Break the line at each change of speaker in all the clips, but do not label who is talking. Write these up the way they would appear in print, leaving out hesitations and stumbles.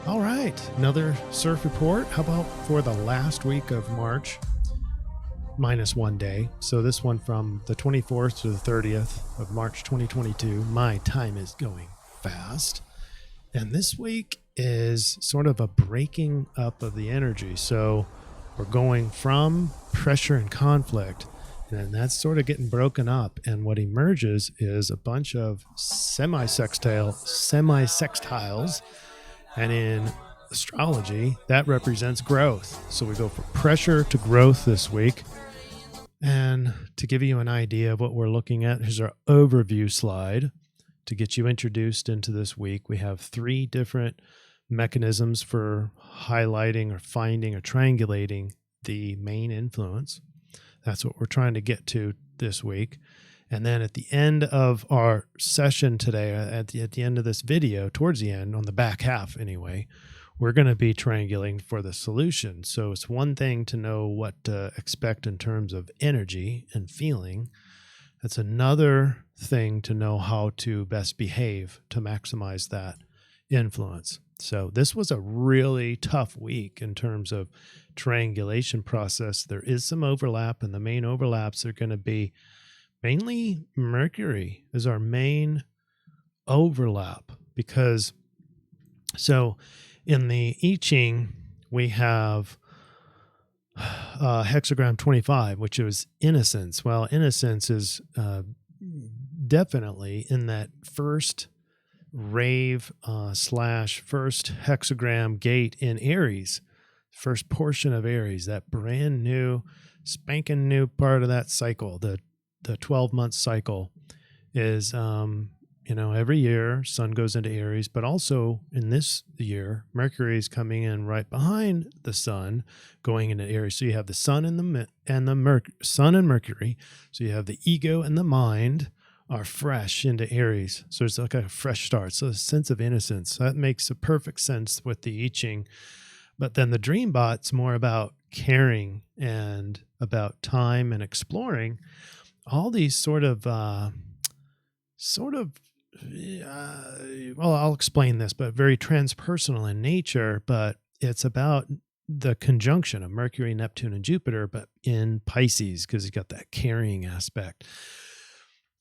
All right, another CIRF report. How about for the last week of March, minus 1 day. So this one from the 24th to the 30th of March 2022. My time is going fast. And this week is sort of a breaking up of the energy. So we're going from pressure and conflict, and that's sort of getting broken up. And what emerges is a bunch of semi-sextiles. And in astrology, that represents growth. So we go from pressure to growth this week. And to give you an idea of what we're looking at, here's our overview slide. To get you introduced into this week, we have 3 different mechanisms for highlighting or finding or triangulating the main influence. That's what we're trying to get to this week. And then at the end of our session today, at the end of this video, towards the end, on the back half anyway, we're going to be triangulating for the solution. So it's one thing to know what to expect in terms of energy and feeling. It's another thing to know how to best behave to maximize that influence. So this was a really tough week in terms of triangulation process. There is some overlap, and the main overlaps are going to be mainly Mercury is our main overlap, because so in the I-Ching we have hexagram 25, which is innocence. Well, innocence is definitely in that first rave slash first hexagram gate in Aries, first portion of Aries, that brand new, spanking new part of that cycle, the 12-month cycle is, every year Sun goes into Aries, but also in this year, Mercury is coming in right behind the Sun, going into Aries. So you have the Sun and Sun and Mercury. So you have the ego and the mind are fresh into Aries. So it's like a fresh start. So a sense of innocence. So that makes a perfect sense with the I-Ching. But then the Dream Bot's more about caring and about time and exploring. All these well, I'll explain this, but very transpersonal in nature, but it's about the conjunction of Mercury, Neptune, and Jupiter, but in Pisces, because you got that carrying aspect.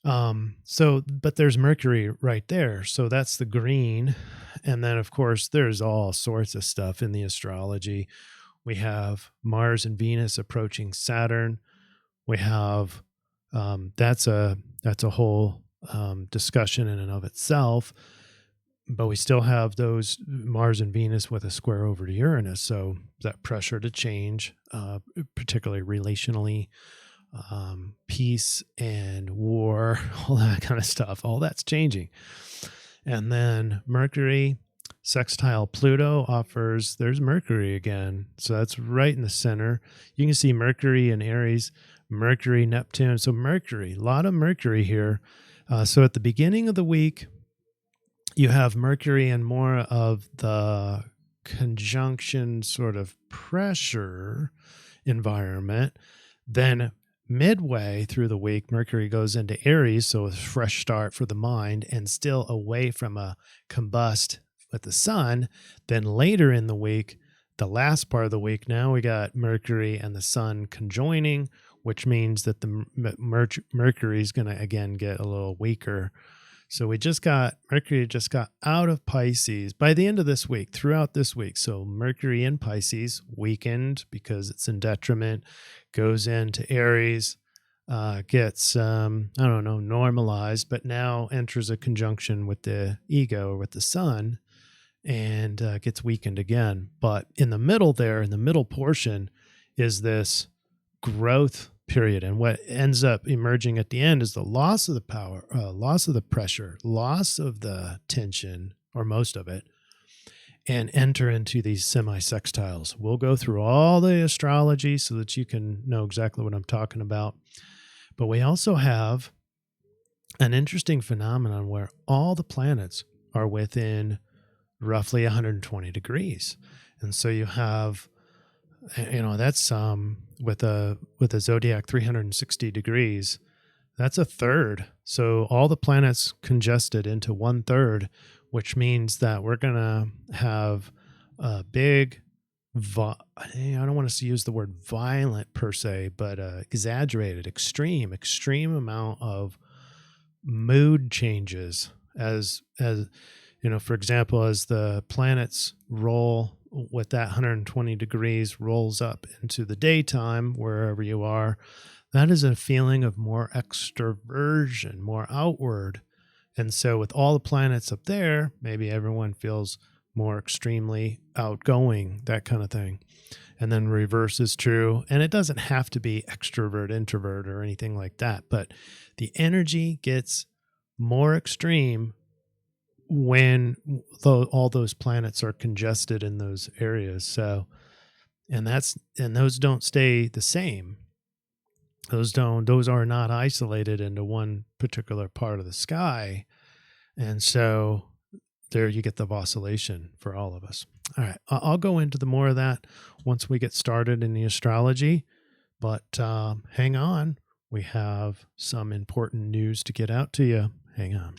But there's Mercury right there. So that's the green. And then of course there's all sorts of stuff in the astrology. We have Mars and Venus approaching Saturn. We have that's a whole discussion in and of itself, but we still have those Mars and Venus with a square over to Uranus. So that pressure to change, particularly relationally, peace and war, all that kind of stuff, all that's changing. And then Mercury sextile Pluto there's Mercury again. So that's right in the center. You can see Mercury in Aries, Mercury, Neptune. So Mercury, a lot of Mercury here. So at the beginning of the week, you have Mercury in more of the conjunction sort of pressure environment. Then midway through the week, Mercury goes into Aries, so a fresh start for the mind and still away from a combust with the Sun. Then later in the week, the last part of the week, now we got Mercury and the Sun conjoining, which means that the Mercury is going to again get a little weaker. So Mercury just got out of Pisces by the end of this week, throughout this week. So Mercury in Pisces weakened because it's in detriment, goes into Aries, gets, normalized, but now enters a conjunction with the ego or with the Sun and gets weakened again. But in the middle there, in the middle portion, is this growth period. And what ends up emerging at the end is the loss of the power, loss of the pressure, loss of the tension, or most of it, and enter into these semi-sextiles. We'll go through all the astrology so that you can know exactly what I'm talking about. But we also have an interesting phenomenon where all the planets are within roughly 120 degrees. And so you have, that's with a zodiac 360 degrees, that's a third. So all the planets congested into 1/3, which means that we're going to have big, I don't want to use the word violent per se, but exaggerated, extreme amount of mood changes as for example, as the planets roll with that 120 degrees rolls up into the daytime, wherever you are, that is a feeling of more extroversion, more outward. And so with all the planets up there, maybe everyone feels more extremely outgoing, that kind of thing. And then reverse is true. And it doesn't have to be extrovert, introvert, or anything like that. But the energy gets more extreme when all those planets are congested in those areas. So, and those don't stay the same. Those are not isolated into one particular part of the sky. And so there you get the oscillation for all of us. All right. I'll go into the more of that once we get started in the astrology, but hang on. We have some important news to get out to you. Hang on.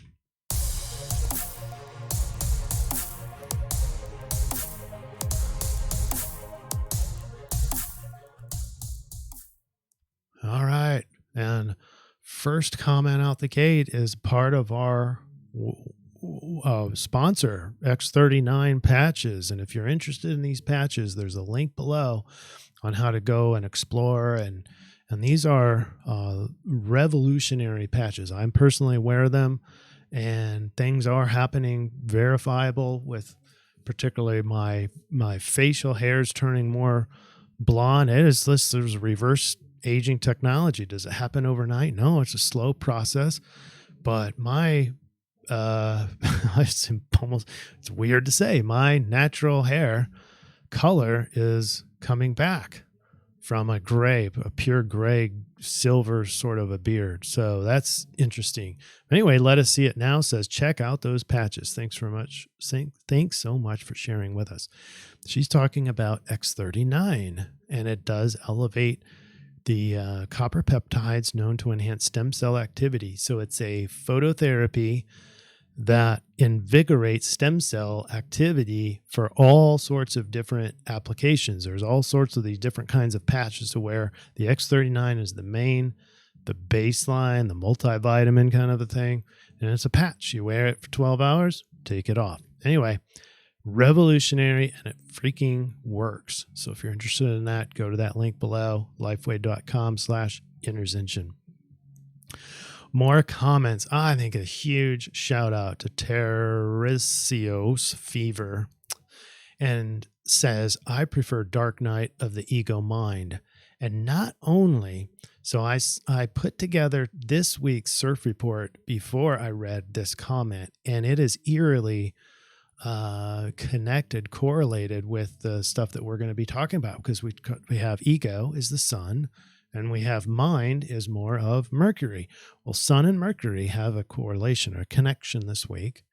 All right. And first comment out the gate is part of our sponsor, X39 Patches. And if you're interested in these patches, there's a link below on how to go and explore. And these are revolutionary patches. I'm personally aware of them, and things are happening verifiable with particularly my facial hairs turning more blonde. There's reverse aging technology. Does it happen overnight? No, it's a slow process. But my it's weird to say, my natural hair color is coming back from a pure gray, silver sort of a beard. So that's interesting. Anyway, Let Us See It Now says, check out those patches. Thanks so much for sharing with us. She's talking about X39, and it does elevate the copper peptides known to enhance stem cell activity. So it's a phototherapy that invigorates stem cell activity for all sorts of different applications. There's all sorts of these different kinds of patches to wear. The X39 is the baseline, the multivitamin kind of a thing. And it's a patch. You wear it for 12 hours, take it off. Anyway, revolutionary, and it freaking works. So if you're interested in that, go to that link below, lifeway.com/intervention. More comments. I think a huge shout out to Teresios Fever, and says, I prefer Dark Night of the Ego Mind. And not only, so I put together this week's CIRF report before I read this comment, and it is eerily correlated with the stuff that we're going to be talking about, because we have ego is the sun, and we have mind is more of Mercury. Well, Sun and Mercury have a correlation or a connection this week,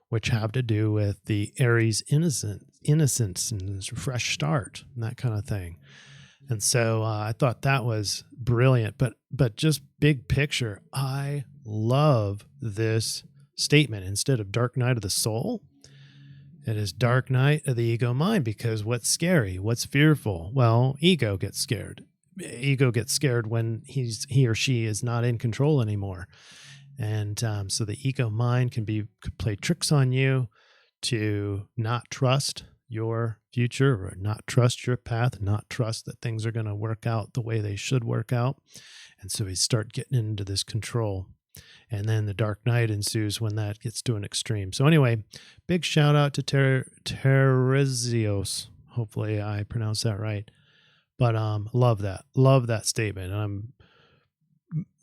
which have to do with the Aries innocence and fresh start and that kind of thing. And so I thought that was brilliant, but just big picture, I love this statement. Instead of Dark Night of the Soul, it is Dark Night of the Ego Mind, because what's scary? What's fearful? Well, ego gets scared. Ego gets scared when he or she is not in control anymore. And so the ego mind could play tricks on you to not trust your future, or not trust your path, not trust that things are going to work out the way they should work out. And so we start getting into this control. And then the dark night ensues when that gets to an extreme. So anyway, big shout out to Teresios. Hopefully I pronounced that right. But love that statement. And I'm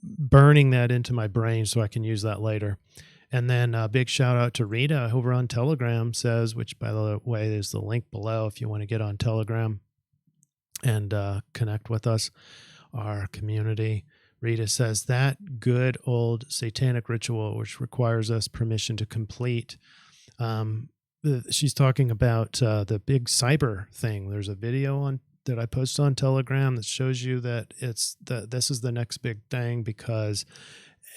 burning that into my brain so I can use that later. And then a big shout out to Rita over on Telegram, says, which by the way is the link below if you want to get on Telegram and connect with us, our community. Rita says, that good old satanic ritual, which requires us permission to complete. She's talking about the big cyber thing. There's a video that I posted on Telegram that shows you that this is the next big thing, because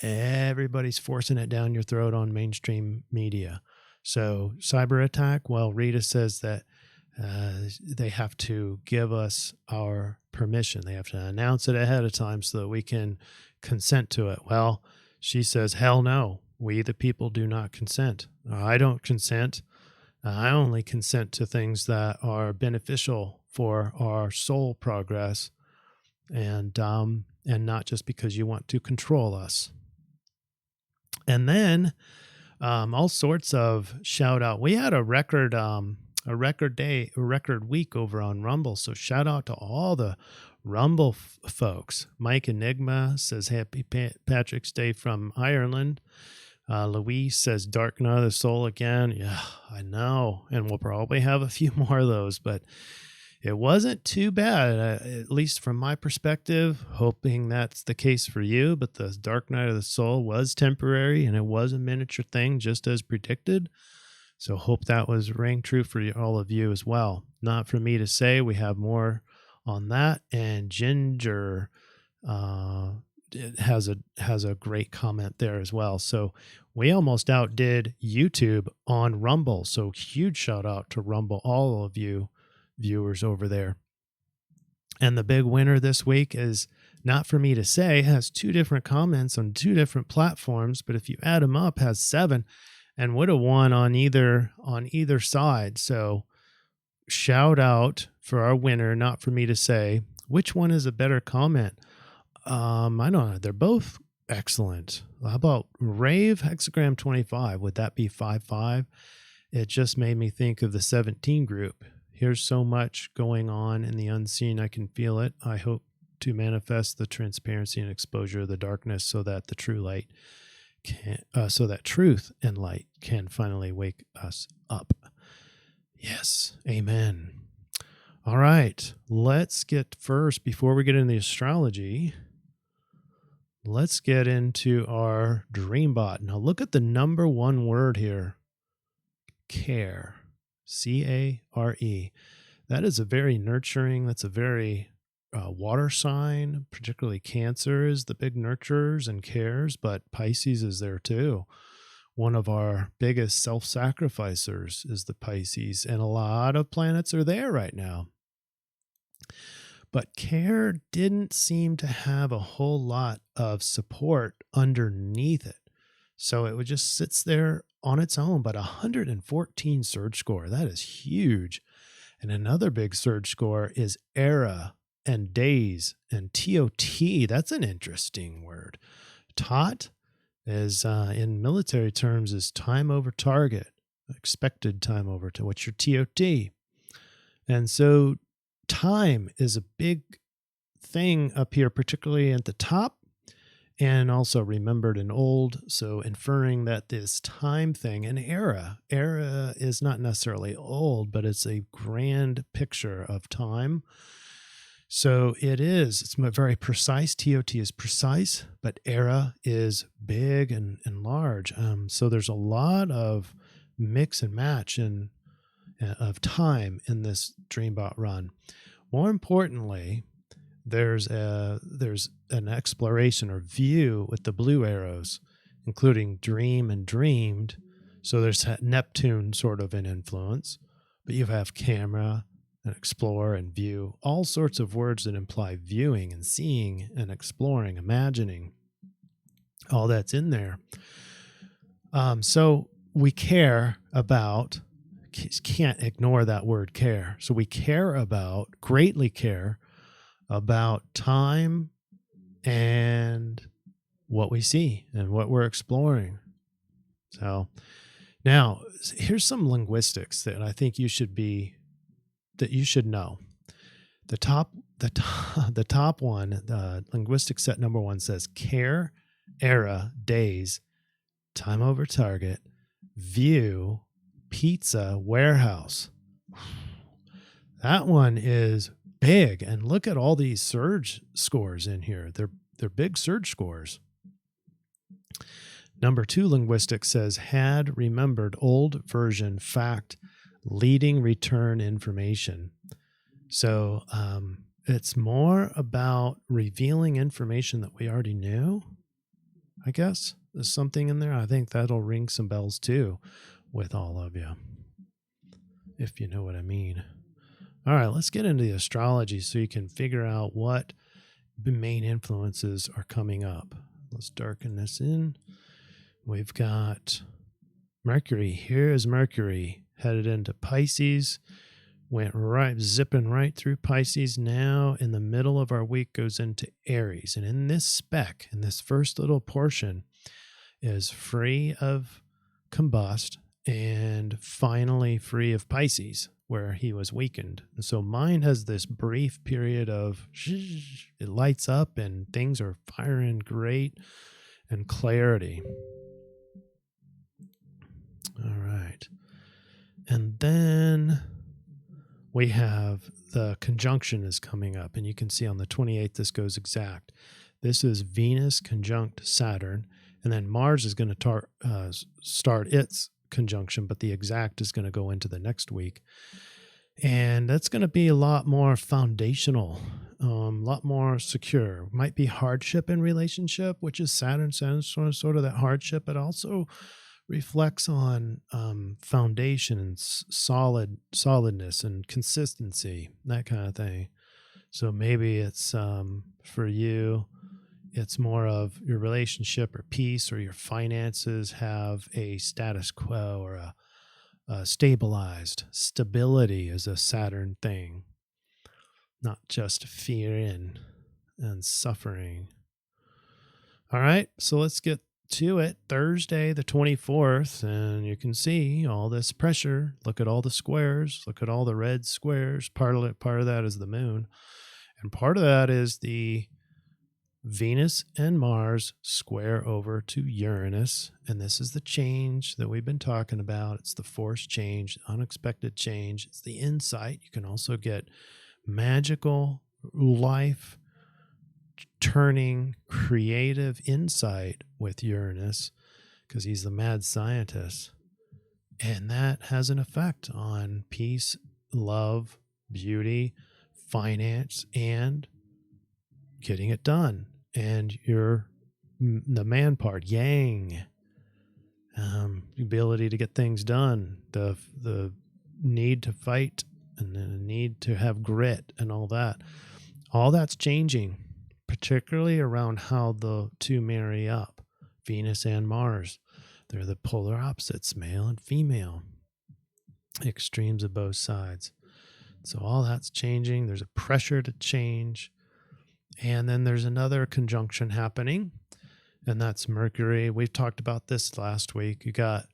everybody's forcing it down your throat on mainstream media. So cyber attack, well, Rita says that They have to give us our permission. They have to announce it ahead of time so that we can consent to it. Well, she says, hell no. We, the people, do not consent. I don't consent. I only consent to things that are beneficial for our soul progress, and not just because you want to control us. And then all sorts of shout out. We had a record day, a record week over on Rumble. So shout out to all the Rumble folks. Mike Enigma says Happy Patrick's Day from Ireland. Louise says Dark Night of the Soul again. Yeah, I know. And we'll probably have a few more of those, but it wasn't too bad, at least from my perspective, hoping that's the case for you. But the Dark Night of the Soul was temporary, and it was a miniature thing, just as predicted. So hope that was rang true for all of you as well. Not for me to say. We have more on that. And Ginger has a great comment there as well. So we almost outdid YouTube on Rumble. So huge shout out to Rumble, all of you viewers over there. And the big winner this week is, not for me to say, has 2 different comments on 2 different platforms, but if you add them up, has 7 and would have won on either side. So shout out for our winner, not for me to say. Which one is a better comment? I don't know. They're both excellent. How about Rave Hexagram 25? Would that be 5-5? It just made me think of the 17 group. Here's so much going on in the unseen. I can feel it. I hope to manifest the transparency and exposure of the darkness so that the true light so that truth and light can finally wake us up. Yes. Amen. All right. Let's get first, before we get into the astrology, let's get into our DreamBot. Now look at the number 1 word here. Care. C-A-R-E. That is a very nurturing, that's a very water sign, particularly Cancer is the big nurturers and cares, but Pisces is there too. One of our biggest self-sacrificers is the Pisces, and a lot of planets are there right now. But care didn't seem to have a whole lot of support underneath it. So it just sits there on its own, but 114 surge score. That is huge. And another big surge score is era and days and TOT. That's an interesting word. TOT is, in military terms, is time over target, expected time over to what's your TOT. And so time is a big thing up here, particularly at the top, and also remembered and old. So inferring that this time thing, and era is not necessarily old, but it's a grand picture of time. So it's very precise. TOT is precise, but era is big and large. So there's a lot of mix and match of time in this DreamBot run. More importantly, there's an exploration or view with the blue arrows, including dream and dreamed. So there's Neptune sort of an influence, but you have camera and explore and view, all sorts of words that imply viewing and seeing and exploring, imagining. All that's in there. So we care about, can't ignore that word care. So we greatly care about time and what we see and what we're exploring. So now here's some linguistics that I think you should know. The top one, the linguistic set number 1 says care, era, days, time over target, view, pizza, warehouse. That one is big, and look at all these surge scores in here. They're big surge scores. Number 2 linguistics says had, remembered, old, version, fact, leading, return, information. So it's more about revealing information that we already knew, I guess. There's something in there. I think that'll ring some bells too with all of you, if you know what I mean. All right, let's get into the astrology so you can figure out what the main influences are coming up. Let's darken this in. We've got Mercury. Here is Mercury headed into Pisces. Went right, zipping right through Pisces. Now in the middle of our week goes into Aries. And in this spec, in this first little portion, is free of combust and finally free of Pisces, where he was weakened. And so mine has this brief period of it lights up and things are firing great and clarity. All right. And then we have the conjunction is coming up, and you can see on the 28th this goes exact. This is Venus conjunct Saturn, and then Mars is going to start its conjunction, but the exact is going to go into the next week. And that's going to be a lot more foundational, a lot more secure. Might be hardship in relationship, which is Saturn sort of that hardship, but also reflects on foundation and solidness and consistency, that kind of thing. So maybe it's for you, it's more of your relationship or peace or your finances have a status quo or a stabilized. Stability is a Saturn thing, not just fear and suffering. All right, so let's get to it. Thursday the 24th, and you can see all this pressure. Look at all the squares. Look at all the red squares. Part of that is the moon, and part of that is the Venus and Mars square over to Uranus, and this is the change that we've been talking about. It's the forced change, unexpected change. It's the insight. You can also get magical life turning creative insight with Uranus because he's the mad scientist, and that has an effect on peace, love, beauty, finance, and getting it done. And the man part, yang, the ability to get things done, the need to fight and the need to have grit and all that's changing, particularly around how the two marry up, Venus and Mars. They're the polar opposites, male and female, extremes of both sides. So all that's changing. There's a pressure to change. And then there's another conjunction happening, and that's Mercury. We've talked about this last week. You got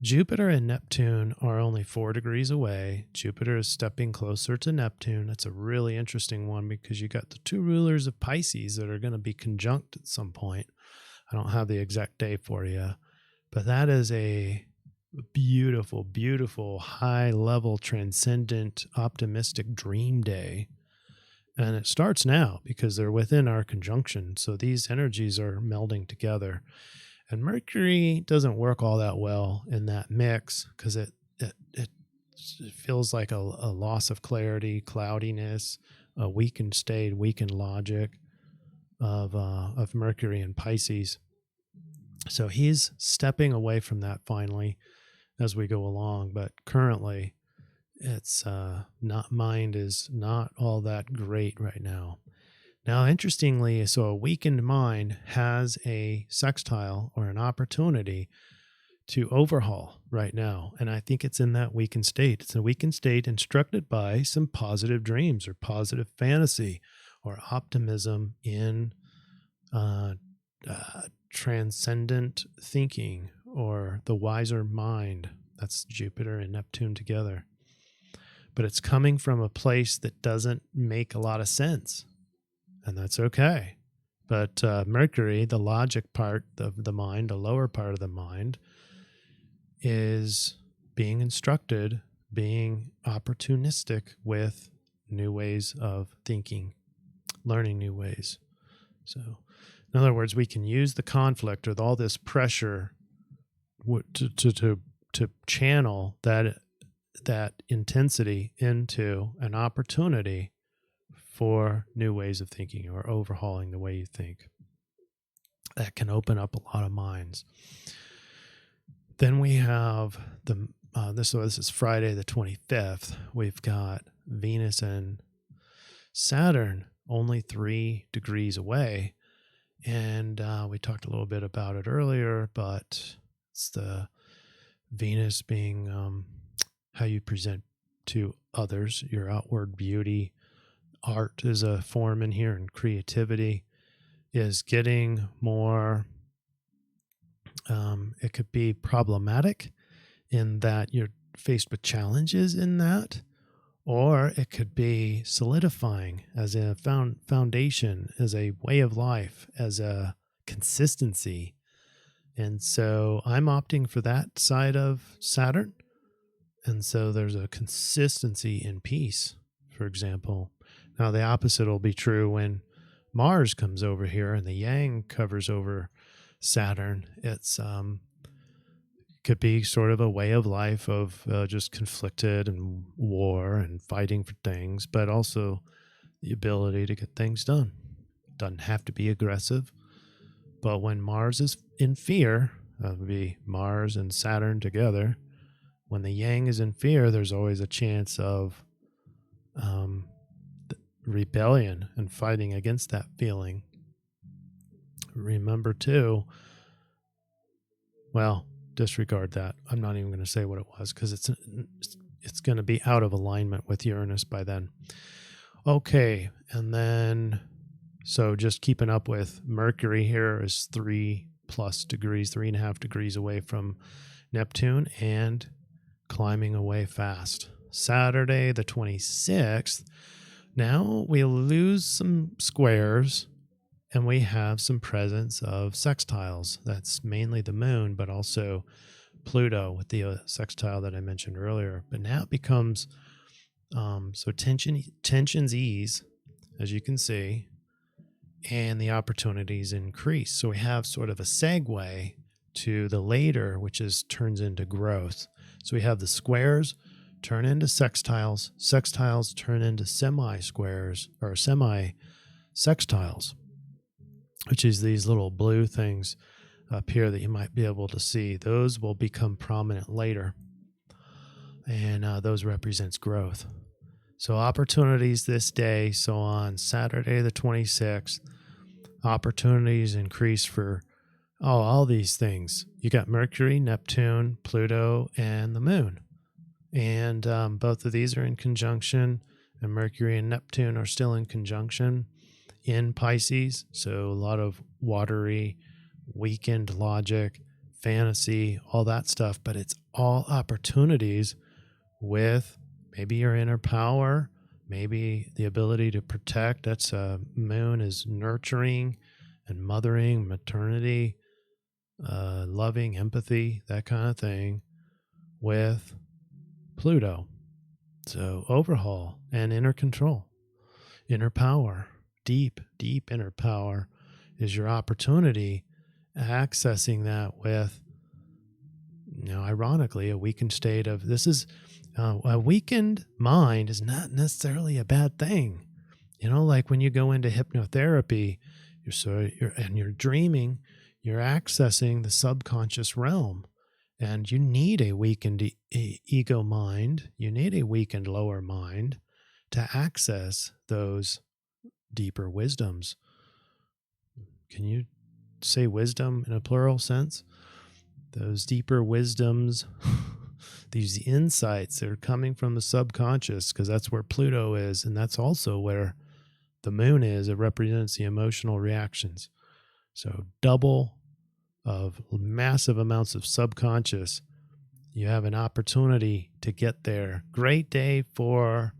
Jupiter and Neptune are only 4 degrees away. Jupiter is stepping closer to Neptune. That's a really interesting one because you got the two rulers of Pisces that are going to be conjunct at some point. I don't have the exact day for you, but that is a beautiful, beautiful, high-level, transcendent, optimistic dream day. And it starts now because they're within our conjunction. So these energies are melding together. And Mercury doesn't work all that well in that mix because it feels like a loss of clarity, cloudiness, a weakened state, weakened logic of Mercury and Pisces. So he's stepping away from that finally as we go along. But currently, it's mind is not all that great right now. Now, interestingly, so a weakened mind has a sextile or an opportunity to overhaul right now. And I think it's in that weakened state. It's a weakened state instructed by some positive dreams or positive fantasy or optimism in transcendent thinking or the wiser mind. That's Jupiter and Neptune together. But it's coming from a place that doesn't make a lot of sense, and that's okay. But Mercury, the logic part of the mind, the lower part of the mind, is being instructed, being opportunistic with new ways of thinking, learning new ways. So, in other words, we can use the conflict with all this pressure to channel that intensity into an opportunity for new ways of thinking or overhauling the way you think. That can open up a lot of minds. Then we have the this is Friday the 25th. We've got Venus and Saturn only 3 degrees away. And we talked a little bit about it earlier, but it's the Venus being how you present to others, your outward beauty. Art is a form in here, and creativity is getting more, it could be problematic in that you're faced with challenges in that, or it could be solidifying as a foundation, as a way of life, as a consistency. And so I'm opting for that side of Saturn. And so there's a consistency in peace, for example. Now the opposite will be true when Mars comes over here and the Yang covers over Saturn. It's could be sort of a way of life of just conflicted and war and fighting for things, but also the ability to get things done. Doesn't have to be aggressive, but when Mars is in fear, that would be Mars and Saturn together. When the Yang is in fear, there's always a chance of rebellion and fighting against that feeling. Remember too, well, disregard that. I'm not even going to say what it was because it's going to be out of alignment with Uranus by then. Okay, and then so just keeping up with Mercury here is 3+ degrees, 3.5 degrees away from Neptune and climbing away fast. Saturday the 26th. Now we lose some squares. And we have some presence of sextiles. That's mainly the moon, but also Pluto with the sextile that I mentioned earlier. But now it becomes, so tensions ease, as you can see, and the opportunities increase. So we have sort of a segue to the later, which turns into growth. So we have the squares turn into sextiles. Sextiles turn into semi-squares or semi-sextiles, which is these little blue things up here that you might be able to see. Those will become prominent later, and those represents growth. So opportunities this day. So on Saturday the 26th, opportunities increase for all these things. You got Mercury, Neptune, Pluto, and the moon. And both of these are in conjunction, and Mercury and Neptune are still in conjunction in Pisces, so a lot of watery, weekend logic, fantasy, all that stuff, but it's all opportunities with maybe your inner power, maybe the ability to protect. That's moon is nurturing and mothering, maternity, loving, empathy, that kind of thing, with Pluto. So overhaul and inner control, inner power. Deep inner power is your opportunity, accessing that with, ironically, a weakened state of, this is a weakened mind is not necessarily a bad thing. Like when you go into hypnotherapy, you're dreaming, you're accessing the subconscious realm, and you need a weakened ego mind, you need a weakened lower mind to access those deeper wisdoms. Can you say wisdom in a plural sense? Those deeper wisdoms, these insights that are coming from the subconscious, because that's where Pluto is, and that's also where the moon is. It represents the emotional reactions. So double of massive amounts of subconscious. You have an opportunity to get there. Great day for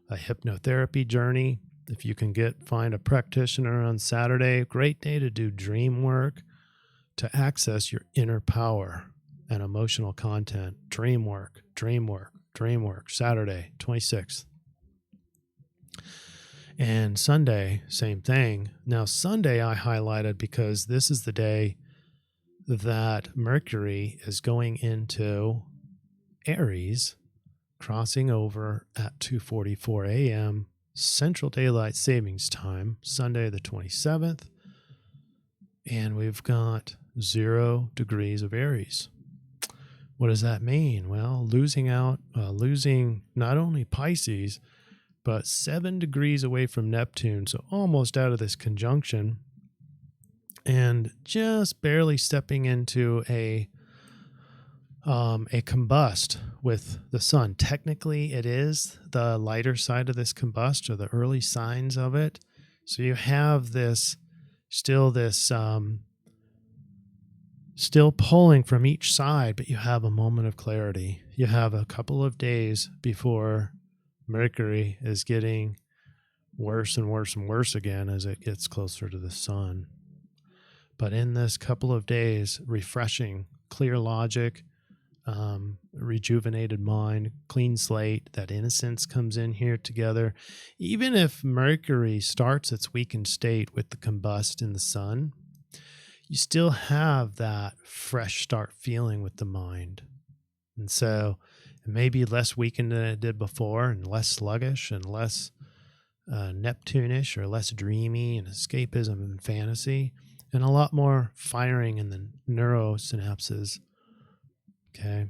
a hypnotherapy journey. If you can find a practitioner on Saturday, great day to do dream work, to access your inner power and emotional content. Dream work, Saturday, 26th. And Sunday, same thing. Now, Sunday I highlighted because this is the day that Mercury is going into Aries, crossing over at 2:44 a.m. Central Daylight Savings Time, Sunday the 27th, and we've got 0 degrees of Aries, What does that mean? Well, losing not only Pisces, but 7 degrees away from Neptune, so almost out of this conjunction, and just barely stepping into a combust with the sun. Technically, it is the lighter side of this combust, or the early signs of it. So you have this still pulling from each side, but you have a moment of clarity. You have a couple of days before Mercury is getting worse and worse and worse again as it gets closer to the sun. But in this couple of days, refreshing, clear logic, rejuvenated mind, clean slate, that innocence comes in here together. Even if Mercury starts its weakened state with the combust in the sun, you still have that fresh start feeling with the mind. And so it may be less weakened than it did before, and less sluggish, and less Neptune-ish, or less dreamy and escapism and fantasy, and a lot more firing in the neurosynapses. Okay.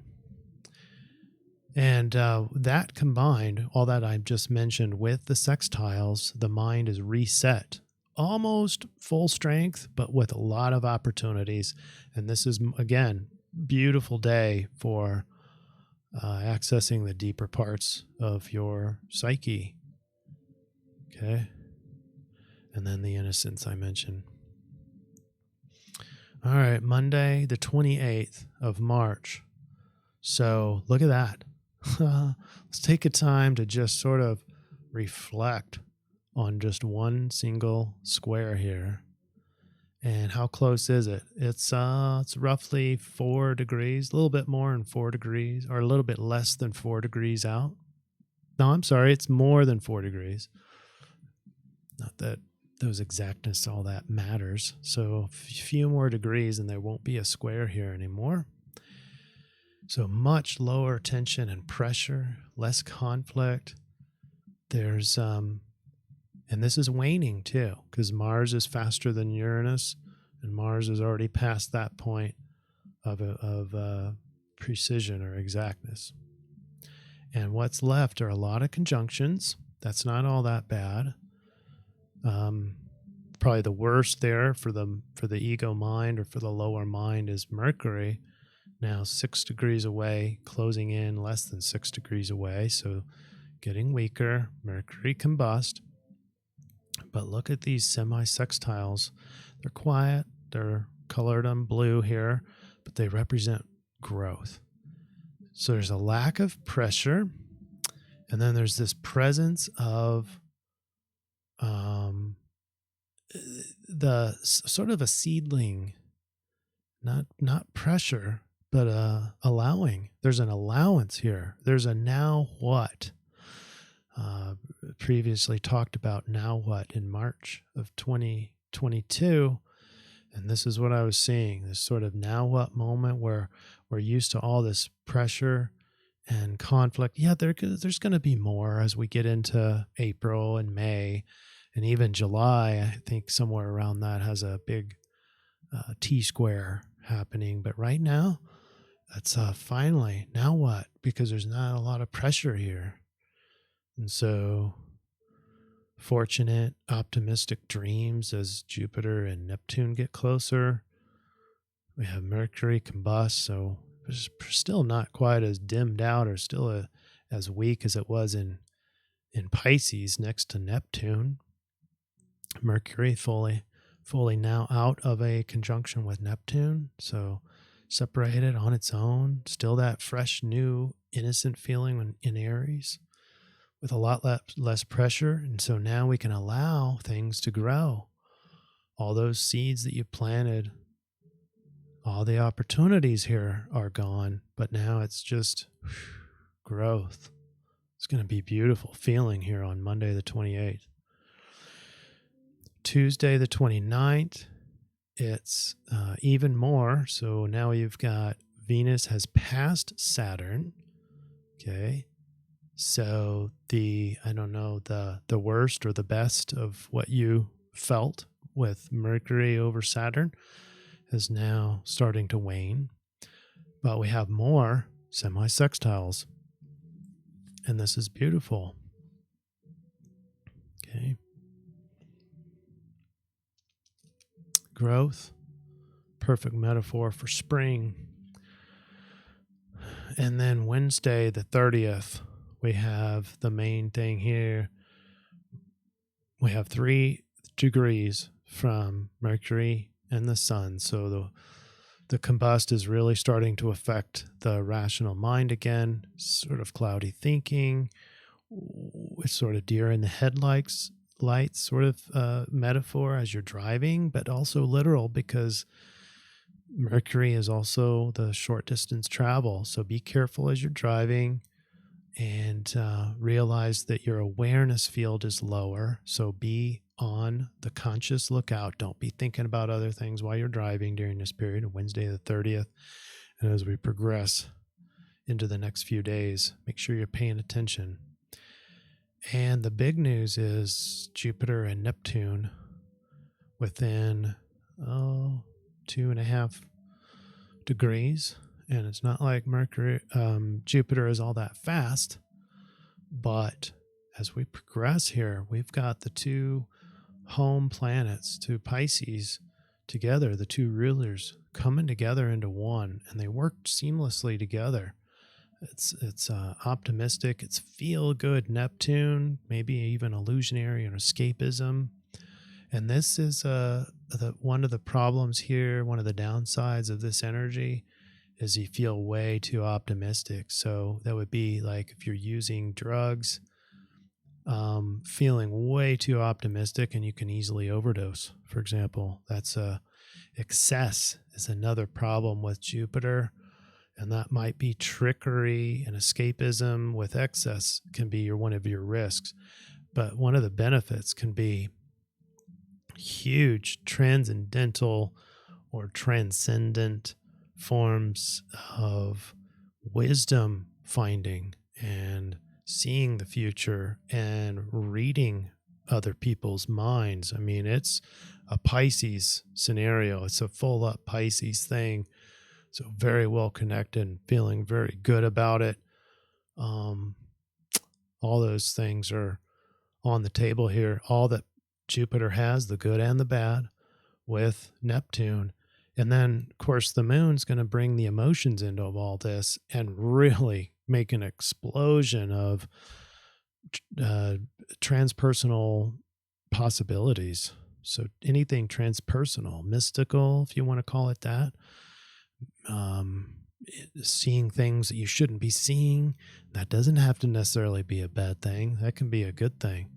And that combined, all that I've just mentioned with the sextiles, the mind is reset, almost full strength, but with a lot of opportunities. And this is, again, beautiful day for accessing the deeper parts of your psyche. Okay. And then the innocence I mentioned. All right, Monday, the 28th of March. So look at that. Let's take a time to just sort of reflect on just one single square here. And how close is it? It's roughly 4 degrees, a little bit more than 4 degrees, or a little bit less than 4 degrees out. No, I'm sorry, it's more than 4 degrees. Not that those exactness, all that matters. So a few more degrees and there won't be a square here anymore. So much lower tension and pressure, less conflict. There's, and this is waning too, because Mars is faster than Uranus, and Mars is already past that point of precision or exactness. And what's left are a lot of conjunctions. That's not all that bad. Probably the worst there for the ego mind, or for the lower mind, is Mercury, now 6 degrees away, closing in less than 6 degrees away, so getting weaker. Mercury combust. But look at these semi-sextiles. They're quiet, they're colored on blue here, but they represent growth. So there's a lack of pressure, and then there's this presence of the sort of a seedling, not pressure, but allowing. There's an allowance here. There's a now what. Previously talked about now what in March of 2022, and this is what I was seeing, this sort of now what moment where we're used to all this pressure and conflict. Yeah, there's going to be more as we get into April and May, and even July. I think somewhere around that has a big T-square happening. But right now, that's finally, now what? Because there's not a lot of pressure here. And so fortunate, optimistic dreams as Jupiter and Neptune get closer. We have Mercury combust, so it's still not quite as dimmed out, or still as weak as it was in Pisces next to Neptune. Mercury fully now out of a conjunction with Neptune, so separated on its own. Still that fresh, new, innocent feeling in Aries, with a lot less pressure. And so now we can allow things to grow. All those seeds that you planted, all the opportunities here are gone, but now it's just growth. It's going to be beautiful feeling here on Monday the 28th. Tuesday the 29th, it's even more. So now you've got Venus has passed Saturn. Okay. So the worst or the best of what you felt with Mercury over Saturn is now starting to wane. but we have more semi-sextiles, and this is beautiful. Okay. Growth, perfect metaphor for spring. And then Wednesday, the 30th, we have the main thing here. We have 3 degrees from Mercury and the Sun. So the combust is really starting to affect the rational mind again, sort of cloudy thinking. It's sort of deer in the headlights sort of metaphor as you're driving, but also literal because Mercury is also the short distance travel. So be careful as you're driving, and realize that your awareness field is lower. So be on the conscious lookout. Don't be thinking about other things while you're driving during this period of Wednesday the 30th. And as we progress into the next few days, make sure you're paying attention. And the big news is Jupiter and Neptune within 2.5 degrees. And it's not like Jupiter is all that fast, but as we progress here, we've got the 2 home planets, 2 Pisces together, the 2 rulers coming together into one, and they work seamlessly together. It's optimistic, it's feel good Neptune, maybe even illusionary and escapism. And this is one of the problems here, one of the downsides of this energy is you feel way too optimistic. So that would be like if you're using drugs, feeling way too optimistic, and you can easily overdose, for example. That's excess is another problem with Jupiter, and that might be trickery and escapism with excess can be one of your risks. But one of the benefits can be huge transcendental or transcendent forms of wisdom finding and seeing the future and reading other people's minds. I mean, it's a Pisces scenario. It's a full up Pisces thing. So very well connected and feeling very good about it. All those things are on the table here. All that Jupiter has, the good and the bad, with Neptune. And then, of course, the moon's going to bring the emotions into all this and really make an explosion of transpersonal possibilities. So anything transpersonal, mystical, if you want to call it that, seeing things that you shouldn't be seeing, that doesn't have to necessarily be a bad thing. That can be a good thing.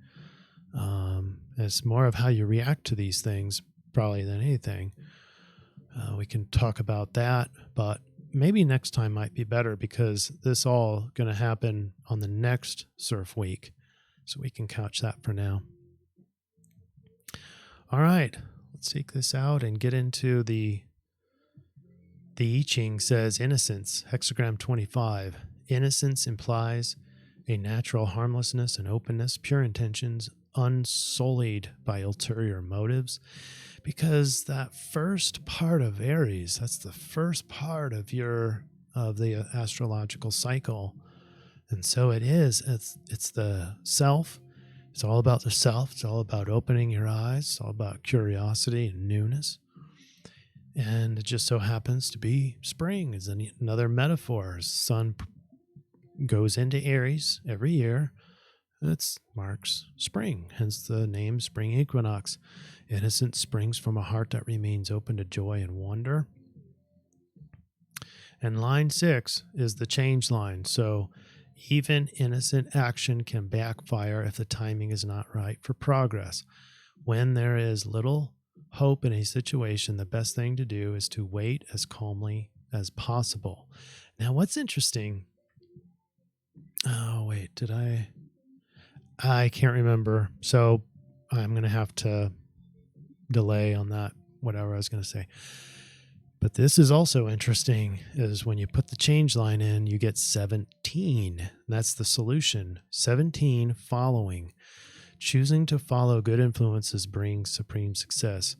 It's more of how you react to these things probably than anything. We can talk about that, but maybe next time might be better because this all going to happen on the next CIRF week. So we can couch that for now. All right, let's take this out and get into the I-Ching says innocence, hexagram 25. Innocence implies a natural harmlessness and openness, pure intentions, unsullied by ulterior motives. Because that first part of Aries, that's the first part of the astrological cycle. And so it's the self. It's all about the self. It's all about opening your eyes. It's all about curiosity and newness. And it just so happens to be spring is another metaphor. Sun goes into Aries every year. It marks spring, hence the name spring equinox. Innocence springs from a heart that remains open to joy and wonder. And line 6 is the change line. So even innocent action can backfire if the timing is not right for progress. When there is little hope in a situation, the best thing to do is to wait as calmly as possible. Now, what's interesting... Oh, wait, did I can't remember. So I'm going to have to delay on that, whatever I was going to say. But this is also interesting is when you put the change line in, you get 17. That's the solution. 17 following. Choosing to follow good influences brings supreme success.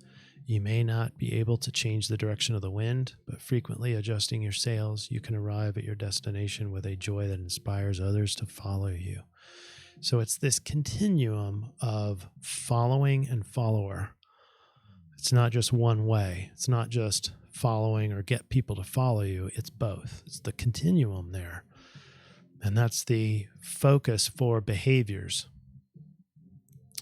You may not be able to change the direction of the wind, but frequently adjusting your sails, you can arrive at your destination with a joy that inspires others to follow you. So it's this continuum of following and follower. It's not just one way. It's not just following or get people to follow you. It's both. It's the continuum there. And that's the focus for behaviors.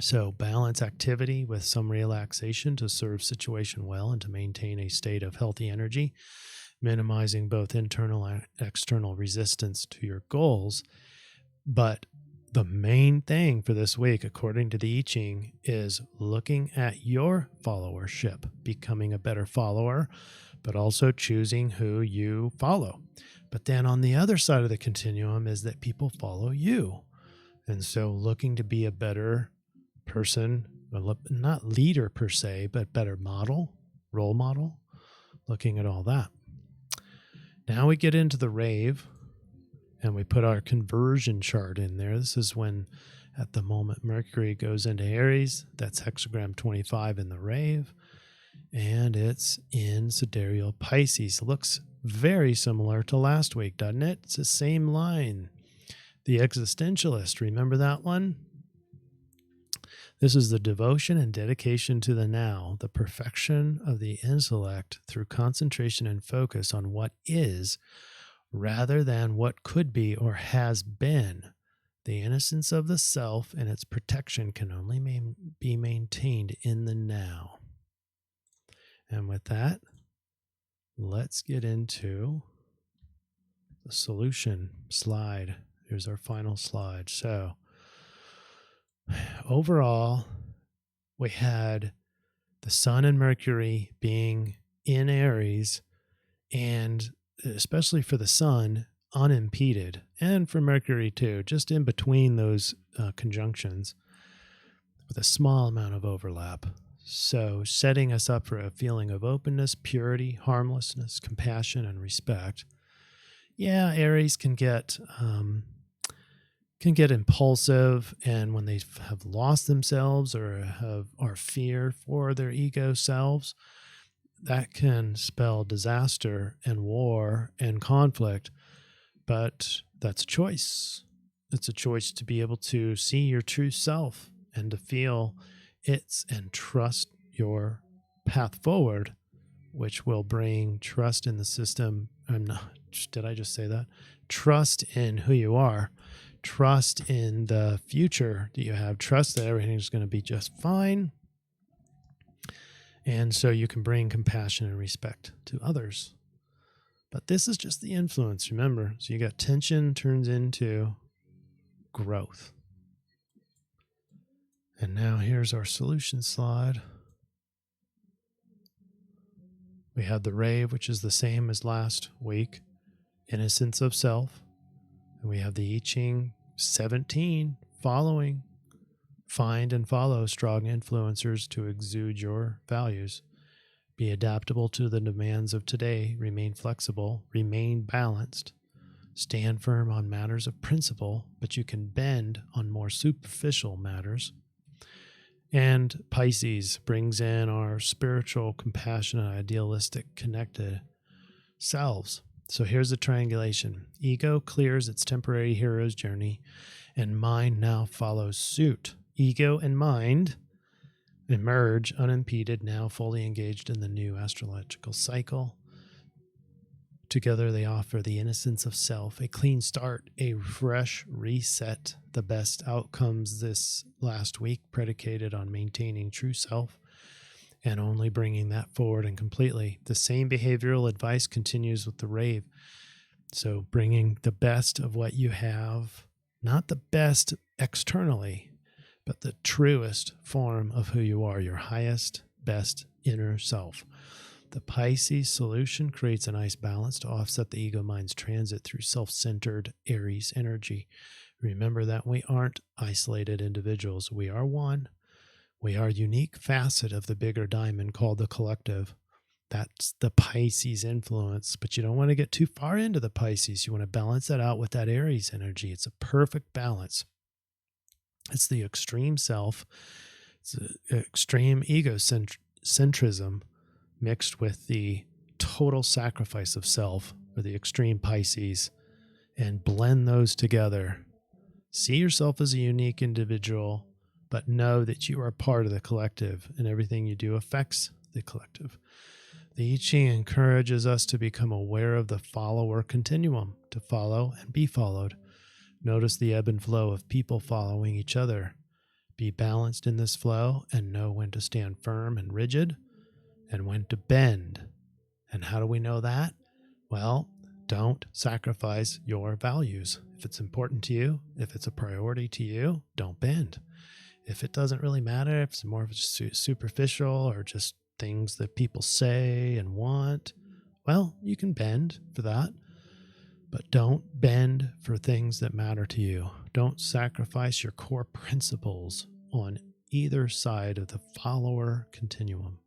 So balance activity with some relaxation to serve situation well and to maintain a state of healthy energy, minimizing both internal and external resistance to your goals. But the main thing for this week, according to the I-Ching, is looking at your followership, becoming a better follower, but also choosing who you follow. But then on the other side of the continuum is that people follow you. And so looking to be a better person, not leader per se, but better model, role model, looking at all that. Now we get into the rave and we put our conversion chart in there. This is when at the moment Mercury goes into Aries. That's hexagram 25 in the rave. And it's in Sidereal Pisces. Looks very similar to last week, doesn't it? It's the same line. The existentialist, remember that one? This is the devotion and dedication to the now, the perfection of the intellect through concentration and focus on what is rather than what could be or has been. The innocence of the self and its protection can only be maintained in the now. And with that, let's get into the solution slide. Here's our final slide. So overall, we had the Sun and Mercury being in Aries, and especially for the Sun, unimpeded, and for Mercury too, just in between those conjunctions with a small amount of overlap. So setting us up for a feeling of openness, purity, harmlessness, compassion, and respect. Yeah, Aries can get impulsive, and when they have lost themselves or are fear for their ego selves, that can spell disaster and war and conflict. But that's a choice. It's a choice to be able to see your true self and to feel it's and trust your path forward, which will bring trust in the system. Did I just say that? Trust in who you are. Trust in the future that you have. Trust that everything's going to be just fine. And so you can bring compassion and respect to others. But this is just the influence, remember. So you got tension turns into growth. And now here's our solution slide. We had the rave, which is the same as last week. Innocence of self. And we have the I-Ching 17, following. Find and follow strong influencers to exude your values. Be adaptable to the demands of today. Remain flexible. Remain balanced. Stand firm on matters of principle, but you can bend on more superficial matters. And Pisces brings in our spiritual, compassionate, idealistic, connected selves. So here's the triangulation. Ego clears its temporary hero's journey, and mind now follows suit. Ego and mind emerge unimpeded, now fully engaged in the new astrological cycle. Together they offer the innocence of self, a clean start, a fresh reset, the best outcomes this last week predicated on maintaining true self and only bringing that forward and completely. The same behavioral advice continues with the rave. So bringing the best of what you have, not the best externally, but the truest form of who you are, your highest, best inner self. The Pisces solution creates a nice balance to offset the ego mind's transit through self-centered Aries energy. Remember that we aren't isolated individuals. We are one. We are a unique facet of the bigger diamond called the collective. That's the Pisces influence, but you don't want to get too far into the Pisces. You want to balance that out with that Aries energy. It's a perfect balance. It's the extreme self. It's the extreme egocentrism mixed with the total sacrifice of self, or the extreme Pisces, and blend those together. See yourself as a unique individual, but know that you are part of the collective, and everything you do affects the collective. The I-Ching encourages us to become aware of the follower continuum, to follow and be followed. Notice the ebb and flow of people following each other. Be balanced in this flow and know when to stand firm and rigid and when to bend. And how do we know that? Well, don't sacrifice your values. If it's important to you, if it's a priority to you, don't bend. If it doesn't really matter, if it's more of a superficial or just things that people say and want, well, you can bend for that. But don't bend for things that matter to you. Don't sacrifice your core principles on either side of the follower continuum.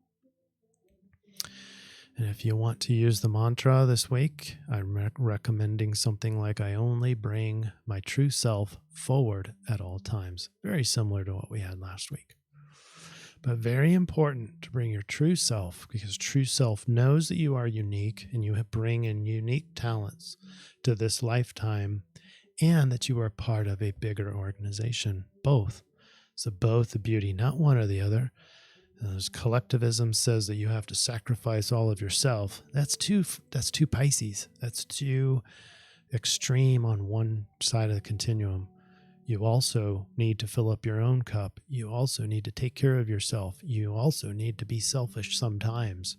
And if you want to use the mantra this week, I'm recommending something like, I only bring my true self forward at all times. Very similar to what we had last week. But very important to bring your true self, because true self knows that you are unique and you bring in unique talents to this lifetime, and that you are part of a bigger organization. Both. So both the beauty, not one or the other. As collectivism says that you have to sacrifice all of yourself. That's too Pisces. That's too extreme on one side of the continuum. You also need to fill up your own cup. You also need to take care of yourself. You also need to be selfish sometimes.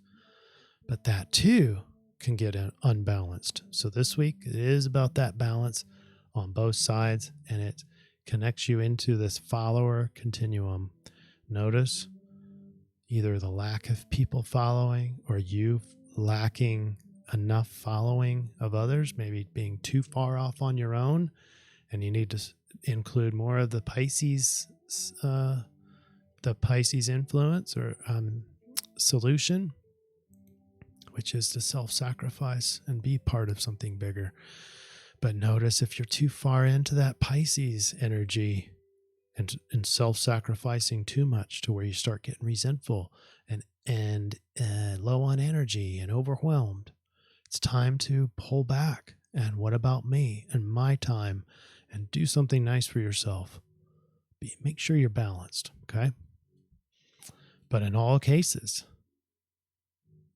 But that too can get unbalanced. So this week it is about that balance on both sides, and it connects you into this follower continuum. Notice either the lack of people following or you lacking enough following of others, maybe being too far off on your own, and you need to include more of the Pisces influence or solution, which is to self-sacrifice and be part of something bigger. But notice if you're too far into that Pisces energy and self-sacrificing too much to where you start getting resentful and low on energy and overwhelmed, it's time to pull back. And what about me and my time? And do something nice for yourself. Make sure you're balanced, okay? But in all cases,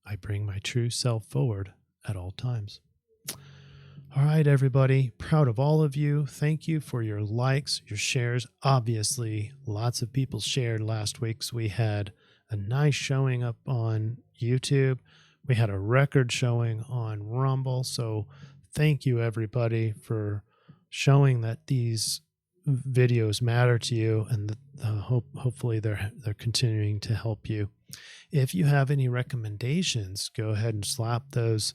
I bring my true self forward at all times. All right, everybody. Proud of all of you. Thank you for your likes, your shares. Obviously, lots of people shared last week, so we had a nice showing up on YouTube. We had a record showing on Rumble. So thank you, everybody, for showing that these videos matter to you, and hopefully they're continuing to help you. If you have any recommendations, go ahead and slap those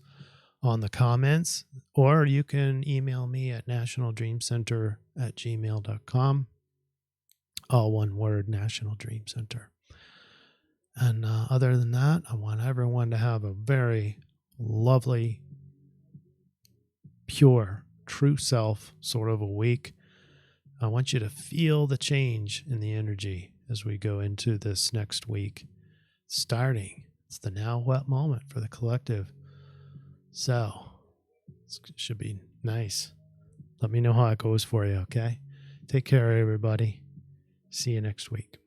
on the comments, or you can email me at nationaldreamcenter@gmail.com. All one word, National Dream Center. And other than that, I want everyone to have a very lovely, pure, true self sort of a week. I want you to feel the change in the energy as we go into this next week. It's the now what moment for the collective. So it should be nice. Let me know how it goes for you, okay? Take care, everybody. See you next week.